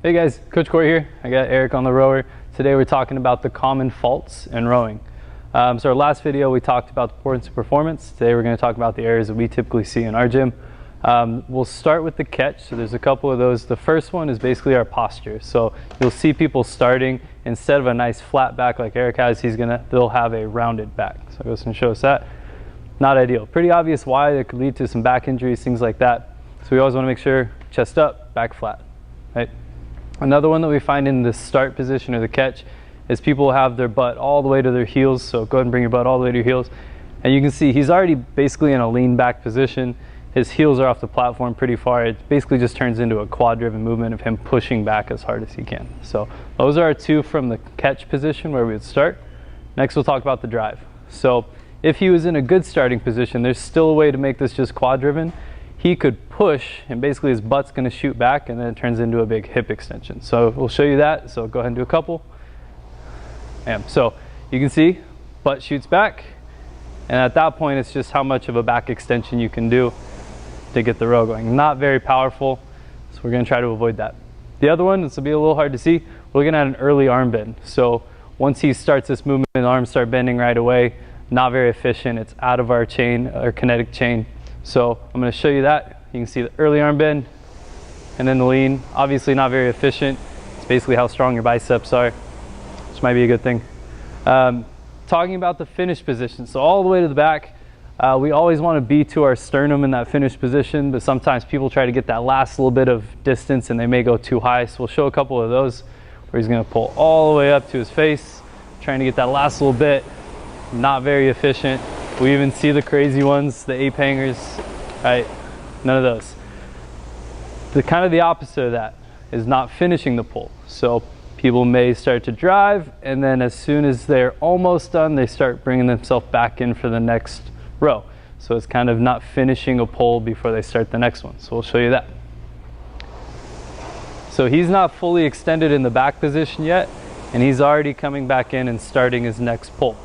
Hey guys, Coach Corey here. I got Eric on the rower. Today we're talking about the common faults in rowing. So our last video we talked about the importance of performance. Today we're going to talk about the areas that we typically see in our gym. We'll start with the catch. So there's a couple of those. The first one is basically our posture. So you'll see people starting, instead of a nice flat back like Eric has, they'll have a rounded back. So I'll go ahead and show us that. Not ideal. Pretty obvious why. It could lead to some back injuries, things like that. So we always want to make sure chest up, back flat, right? Another one that we find in the start position or the catch is people have their butt all the way to their heels. So go ahead and bring your butt all the way to your heels. And you can see he's already basically in a lean back position. His heels are off the platform pretty far. It basically just turns into a quad driven movement of him pushing back as hard as he can. So those are our two from the catch position where we would start. Next we'll talk about the drive. So if he was in a good starting position, there's still a way to make this just quad driven. He could push and basically his butt's going to shoot back and then it turns into a big hip extension. So we'll show you that. So go ahead and do a couple. And so you can see butt shoots back, and at that point it's just how much of a back extension you can do to get the row going. Not very powerful, so we're going to try to avoid that. The other one, this will be a little hard to see, we're looking at an early arm bend. So once he starts this movement, the arms start bending right away. Not very efficient. It's out of our chain, our kinetic chain. So I'm going to show you that. You can see the early arm bend and then the lean. Obviously not very efficient. It's basically how strong your biceps are, which might be a good thing. Talking about the finish position. So all the way to the back, we always want to be to our sternum in that finish position, but sometimes people try to get that last little bit of distance and they may go too high. So we'll show a couple of those where he's going to pull all the way up to his face, trying to get that last little bit. Not very efficient. We even see the crazy ones, the ape hangers, right? None of those. The kind of the opposite of that is not finishing the pull. So people may start to drive, and then as soon as they're almost done, they start bringing themselves back in for the next row. So it's kind of not finishing a pull before they start the next one. So we'll show you that. So he's not fully extended in the back position yet, and he's already coming back in and starting his next pull.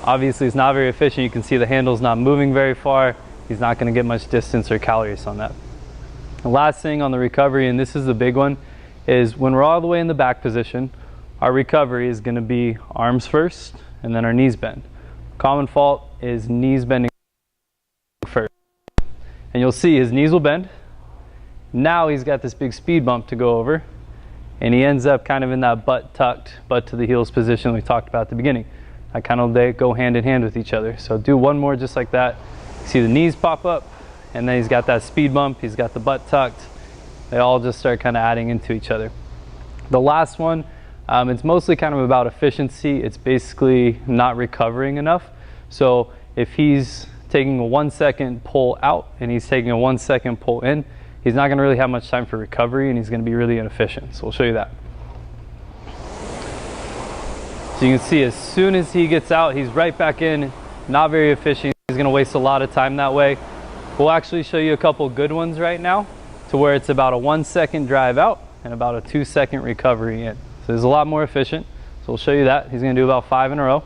Obviously it's not very efficient. You can see the handle's not moving very far. He's not going to get much distance or calories on that. The last thing on the recovery, and this is the big one, is when we're all the way in the back position, our recovery is going to be arms first and then our knees bend. Common fault is knees bending first. And you'll see his knees will bend. Now he's got this big speed bump to go over, and he ends up kind of in that butt tucked, butt to the heels position we talked about at the beginning. They go hand in hand with each other. So do one more just like that. See the knees pop up, and then he's got that speed bump, he's got the butt tucked. They all just start kind of adding into each other. The last one, it's mostly kind of about efficiency. It's basically not recovering enough. So if he's taking a 1 second pull out and he's taking a 1 second pull in, he's not going to really have much time for recovery, and he's going to be really inefficient. So we'll show you that. So you can see as soon as he gets out, he's right back in, not very efficient. He's going to waste a lot of time that way. We'll actually show you a couple good ones right now to where it's about a 1 second drive out and about a 2 second recovery in. So it's a lot more efficient. So we'll show you that. He's going to do about 5 in a row.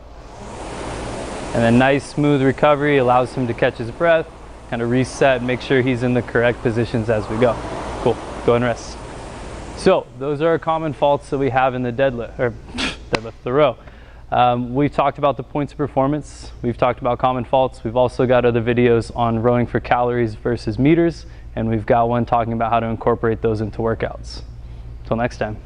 And then nice smooth recovery allows him to catch his breath, kind of reset and make sure he's in the correct positions as we go. Cool. Go and rest. So those are our common faults that we have in the deadlift, or deadlift, the row. We've talked about the points of performance. We've talked about common faults. We've also got other videos on rowing for calories versus meters, and we've got one talking about how to incorporate those into workouts. Until next time.